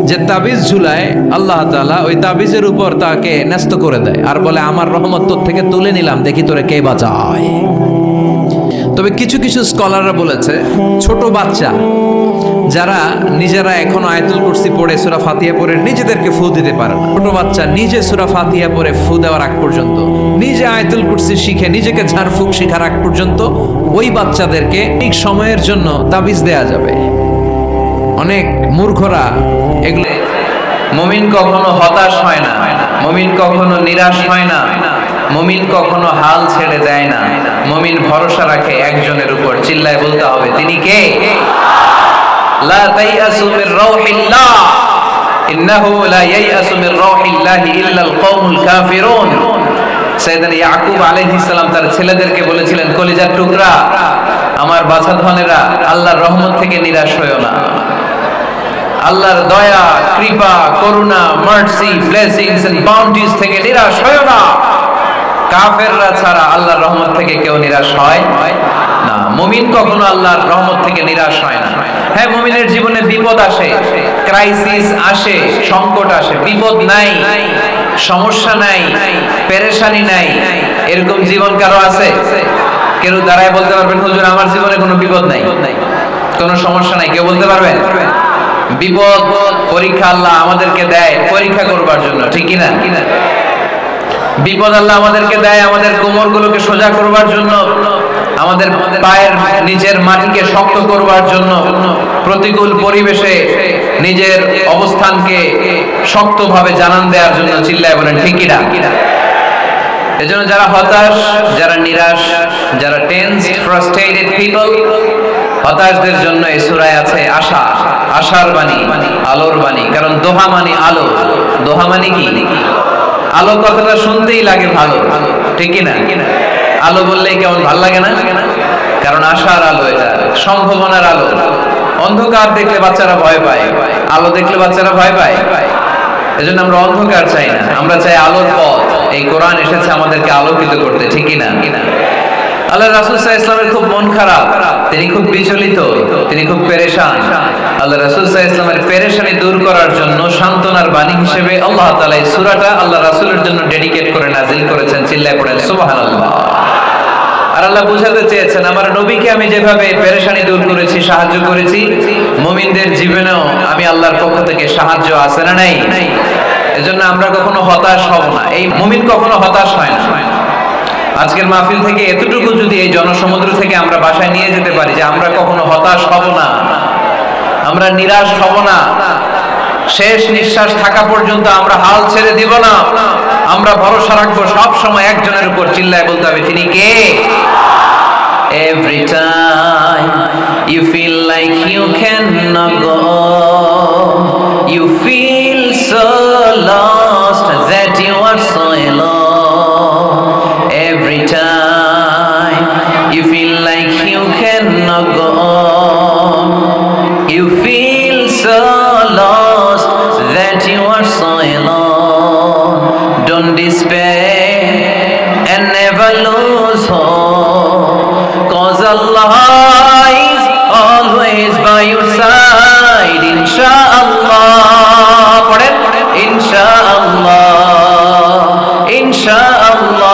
যে তাবিজ ঝুলায়, আল্লাহ তাআলা ওই তাবিজের উপর তাকে ন্যস্ত করে দেয় আর বলে আমার রহমত তোর থেকে তুলে নিলাম, দেখি তোরে কে বাঁচায়। তবে কিছু কিছু স্কলাররা বলেছে ছোট বাচ্চা যারা নিজেরা এখনো আয়াতুল কুরসি পড়ে সূরা ফাতিহা পড়ে নিজেদেরকে ফু দিতে পারে না, ছোট বাচ্চা নিজে সূরা ফাতিহা পড়ে ফু দেওয়ার আগ পর্যন্ত, নিজে আয়াতুল কুরসি শিখে নিজেকে ঝাড়ফুঁক শিখার আগ পর্যন্ত ওই বাচ্চাদেরকে ঠিক সময়ের জন্য তাবিজ দেয়া যাবে। অনেক মূর্খরা এগুলো। মুমিন কখনো হতাশ হয় না, মুমিন কখনো নিরাশ হয় না, মুমিন কখনো হাল ছেড়ে দেয় না। মুমিন ভরসা রাখে একজনের উপর। চিল্লায় বলতে হবে তিনি কে? লা তাইয়াসু মির রাউহিল্লাহ ইন্নাহু লা ইয়াইয়াসু মির রাউহিল্লাহ ইল্লাল কওমুল কাফিরুন। সাইয়েদনা ইয়াকুব আলাইহিস সালাম তার ছেলেদেরকে বলেছিলেন, কলিজার টুকরা, আমার বাছাধনেরা, আল্লাহর রহমত থেকে নিরাশ হয়ো না। আল্লাহর দয়া, কৃপা, করুণা, মার্সি, ব্লেসিংস এন্ড বাউন্টিজ থেকে নিরাশ হয়ো না। কাফেররা ছাড়া আল্লাহর রহমত থেকে কেউ নিরাশ হয় না। মুমিন কখনো আল্লাহর রহমত থেকে নিরাশ হয় না। হ্যাঁ, মুমিনের জীবনে বিপদ আসে, ক্রাইসিস আসে, সংকট আসে। বিপদ নাই, সমস্যা নাই, পেরেশানি নাই, এরকম জীবন কারো আছে? কেউ দাঁড়ায় বলতে পারবেন হুজুর আমার জীবনে কোনো বিপদ নাই, কোনো সমস্যা নাই? কেউ বলতে পারবেন? বিপদ পরীক্ষা আল্লাহ আমাদেরকে দেয় পরীক্ষা করবার জন্য, ঠিক কিনা? বিপদ আল্লাহ আমাদেরকে দেয় আমাদের কোমরগুলোকে সোজা করবার জন্য, আমাদের পায়ের নিচের মাটিকে শক্ত করবার জন্য, প্রতিকূল পরিবেশে নিজের অবস্থানকে শক্তভাবে জানান দেওয়ার জন্য। চিল্লায় বলেন ঠিক কিনা? এজন্য যারা হতাশ, যারা নিরাশ, যারা টেন্সড, ফ্রাস্ট্রেটেড পিপল, হতাশদের জন্য এই সূরায় আছে আশা, আশার বাণী, আলোর বাণী। কারণ দোহা মানে আলো। দোহা মানে কি? আলো কথাটা শুনতেই লাগে ভালো, ঠিক কিনা? আলো বললেই কেমন ভালো লাগে না? কারণ আশার আলো, এটা সম্ভাবনার আলো। অন্ধকার দেখলে বাচ্চারা ভয় পায়, আলো দেখলে বাচ্চারা ভয় পায়। এজন্য আমরা অন্ধকার চাই না, আমরা চাই আলোর পথ। এই কোরআন এসেছে আমাদেরকে আলোকিত করতে, ঠিক কিনা? আল্লাহ রাসূল সাল্লাল্লাহু আলাইহি ওয়াসাল্লামের খুব মন খারাপ, তিনি খুব বিচলিত, তিনি খুব পেরেশান। আল্লাহ রাসূল সাল্লাল্লাহু আলাইহি ওয়াসাল্লামের পেরেশানি দূর করার জন্য সান্ত্বনার বাণী হিসেবে আল্লাহ তাআলা এই সূরাটা আল্লাহ রাসূলের জন্য ডেডিকেট করে নাযিল করেছেন। চিল্লায় পড়েন সুবহানাল্লাহ। আর আল্লাহ বুঝাতে চেয়েছেন আমার নবীকে আমি যেভাবে পেরেশানি দূর করেছি, সাহায্য করেছি, মুমিনদের জীবনেও আমি আল্লাহর পক্ষ থেকে সাহায্য আছে না নাই? এজন্য আমরা কখনো হতাশ হব না। এই মুমিন কখনো হতাশ হয় না। আজকের মাহফিল থেকে এতটুকু যদি এই জনসমুদ্র থেকে আমরা বাসায় নিয়ে যেতে পারি যে আমরা কখনো হতাশ হব না, আমরা নিরাশ হব না, শেষ নিঃশ্বাস থাকা পর্যন্ত আমরা হাল ছেড়ে দিব না, আমরা ভরসা রাখবো সব সময় একজনের উপর। চিল্লায় বলতে হবে তিনি কে? Every time you feel like you cannot go, you feel so lost that you are so alone. Every time you feel like you cannot go on, you feel so lost that you are so alone. Don't despair and never lose hope, 'cause Allah is always by your side. Inshallah, inshallah, inshallah.